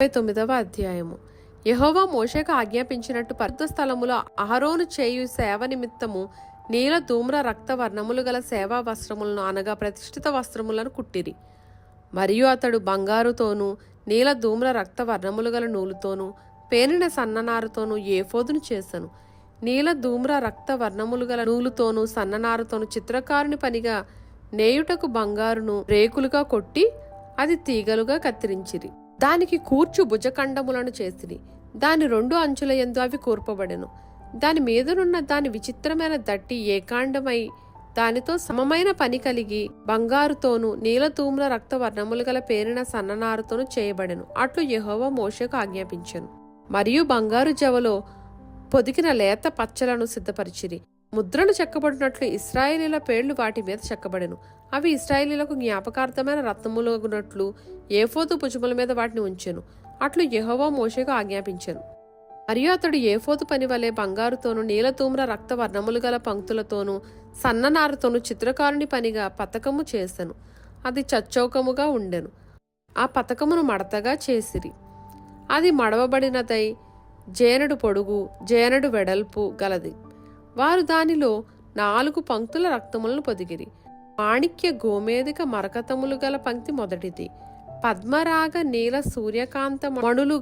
29వ అధ్యాయము. యెహోవా మోషేకు ఆజ్ఞాపించినట్టు పరిశుద్ధ స్థలములో అహరోను చేయు సేవ నిమిత్తము నీల ధూమ్ర రక్త వర్ణములు గల సేవా వస్త్రములను అనగా ప్రతిష్ఠిత వస్త్రములను కుట్టిరి. మరియు అతడు బంగారుతోనూ నీల ధూమ్ర రక్త వర్ణములు గల నూలుతోనూ పేనిన సన్ననారుతోనూ ఏఫోదును చేసెను. నీల ధూమ్ర రక్త వర్ణములు గల నూలుతోనూ సన్ననారుతోనూ చిత్రకారుని పనిగా నేయుటకు బంగారును రేకులుగా కొట్టి అది తీగలుగా కత్తిరించిరి. దానికి కూర్చు భుజఖండములను చేసిరి. దాని 2 అంచుల యందు అవి కూర్పబడెను. దాని మీదనున్న దాని విచిత్రమైన దట్టి ఏకాండమై దానితో సమమైన పని కలిగి బంగారుతోనూ నీలధూమ్ర రక్త వర్ణములు గల పేరిన సన్ననారుతోనూ చేయబడెను. అట్లు యెహోవా మోషేకు ఆజ్ఞాపించెను. మరియు బంగారు జవలో పొదిగిన లేత పచ్చలను సిద్ధపరిచిరి. ముద్రలు చెక్కబడినట్లు ఇశ్రాయేలీల పేర్లు వాటి మీద చెక్కబడెను. అవి ఇశ్రాయేలీలకు జ్ఞాపకార్థమైన రత్నములగునట్లు ఏఫోదు భుజముల మీద వాటిని ఉంచెను. అట్లు యెహోవా మోషేకు ఆజ్ఞాపించెను. మరియు అతడు ఏఫోదు పని వలె బంగారుతోనూ నీలధూమ్ర రక్త వర్ణములు గల పంక్తులతోనూ సన్ననారుతోనూ చిత్రకారుని పనిగా పతకము చేసెను. అది చచ్చౌకముగా ఉండెను. ఆ పతకమును మడతగా చేసిరి. అది మడవబడినదై జేనెడు పొడుగు జేనెడు వెడల్పు గలది. వారు దానిలో 4 పంక్తుల రక్తములను పొదిగిరి. మాణిక్య గోమేధిక మరకతములు గల పంక్తి మొదటిది. పద్మరాగ నీల సూర్యకాంత మణులు